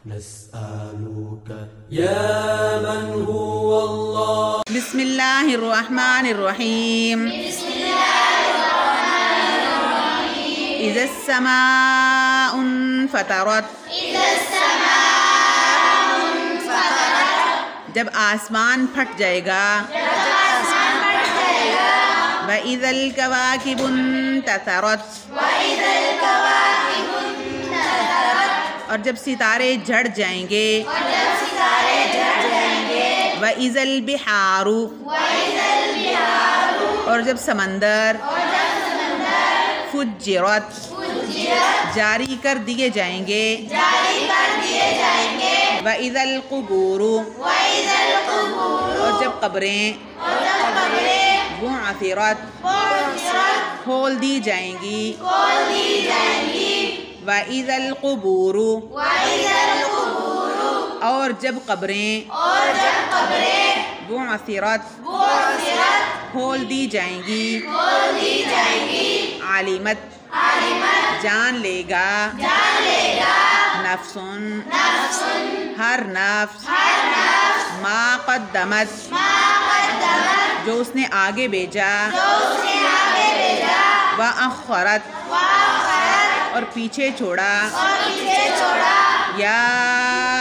نسألك يا من هو الله. بسم الله الرحمن الرحيم. إذا السماء انفطرت. جب آسمان پھٹ جائے گا. وَإِذَا الْكَوَاكِبُ انتَثَرَتْ. اور جب ستارے جھڑ جائیں گے. وَإِذَا الْبِحَارُ. اور جب سمندر فُجِّرَتْ جاری کر دیے جائیں گے. وَإِذَا الْقُبُورُ. اور جب قبریں بُعْثِرَتْ کھول دی جائیں گی. وَإِذَا الْقُبُورُ. اور جب قبریں بُعْثِرَتْ کھول دی جائیں گی. عالمت جان لے گا. نفسن ہر نفس ما قدمت جو اس نے آگے بھیجا. وَأَخَّرَتْ اور پیچھے چھوڑا. یا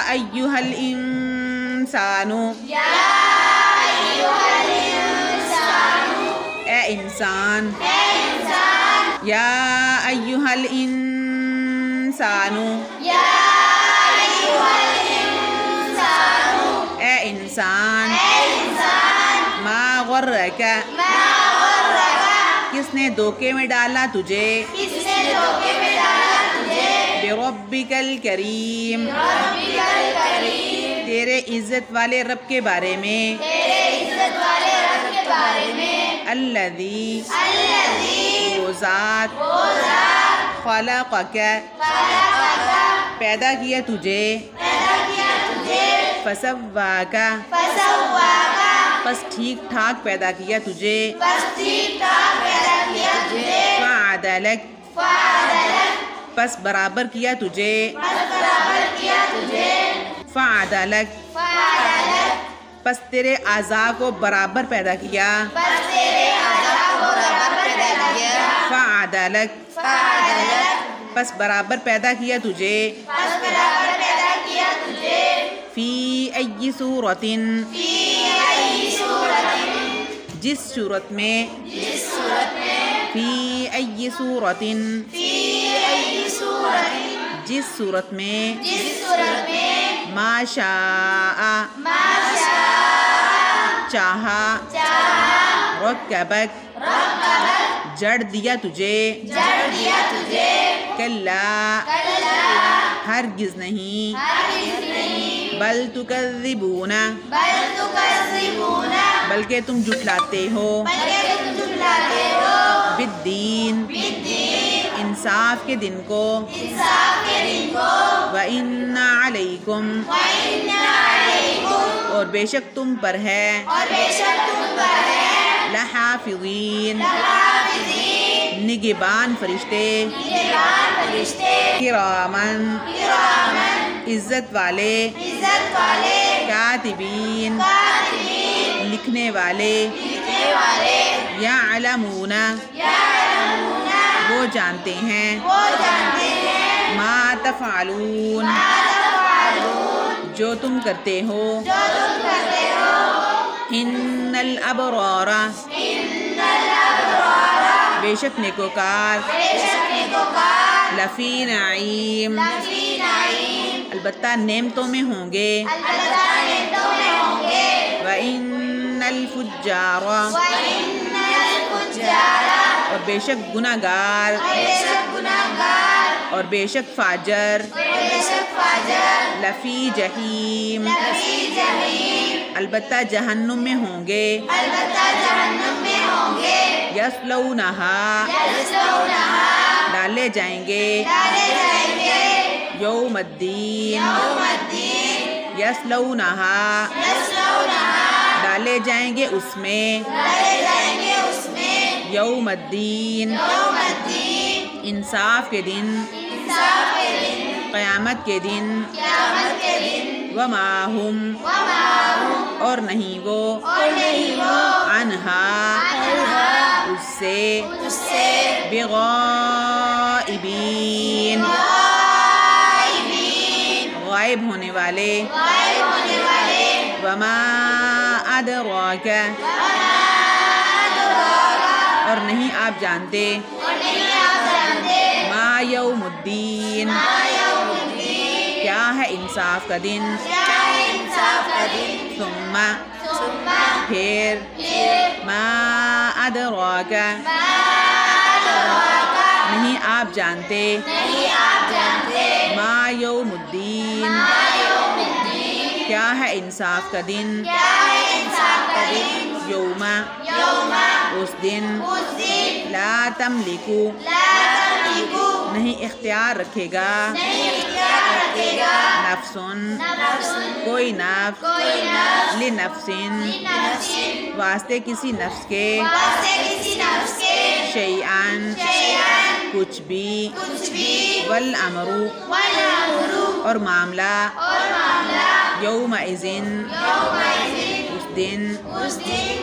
ایھا الانسان اے انسان. یا ایھا الانسان اے انسان. ما غرک کس نے دھوکے میں ڈالا تجھے. بربک الکریم تیرے عزت والے رب کے بارے میں. الذی وہ ذات خلقک پیدا کیا تجھے. فسواک پس ٹھیک ٹھاک پیدا کیا تجھے. فعدلک پس برابر کیا تجھے. فعدلک پس تیرے اعضاء کو برابر پیدا کیا. فعدلک پس برابر پیدا کیا تجھے. فی ای صورت جس صورت میں. فی ای صورت جس صورت میں. ما شاء چاہا. رکبک جڑ دیا تجھے. کلا ہرگز نہیں. بل تکذبون بلکہ تم جھٹلاتے ہو. بالدین انصاف کے دن کو. وَإِنَّ عَلَيْكُمْ اور بے شک تم پر ہے. لحافظین نگہبان فرشتے. کرامن عزت والے. کاتبین لکھنے والے. یعلمون وہ جانتے ہیں. ما تفعلون جو تم کرتے ہو. ان الابرار بے شک نیکوکار. لفی نعیم البتہ نعمتوں میں ہوں گے. وَإِنَّ الْفُجَّارَ اور بے شک گناہگار. اور بے شک فاجر. لفی جہیم البتہ جہنم میں ہوں گے. یصلونہا ڈالے جائیں گے. یوم الدین یصلونہا ڈالے جائیں گے اس میں. یوم الدین انصاف کے دن. قیامت کے دن. وما ہم اور نہیں وہ عنہا اس سے بغائبین غائب ہونے والے وما ادراک اور نہیں آپ جانتے ما یوم الدین کیا ہے انصاف کا دن ثم پھر ما ادراک نہیں آپ جانتے ما یوم الدین کیا ہے انصاف کا دن یوم اس دن لا تملکو نہیں اختیار رکھے گا نفسن کوئی نفس لنفسن واسطے کسی نفس کے شیئن کچھ بھی والامر اور معاملہ یومئذن اس دن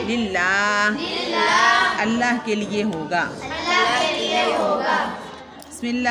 للہ اللہ کے لیے ہوگا بسم اللہ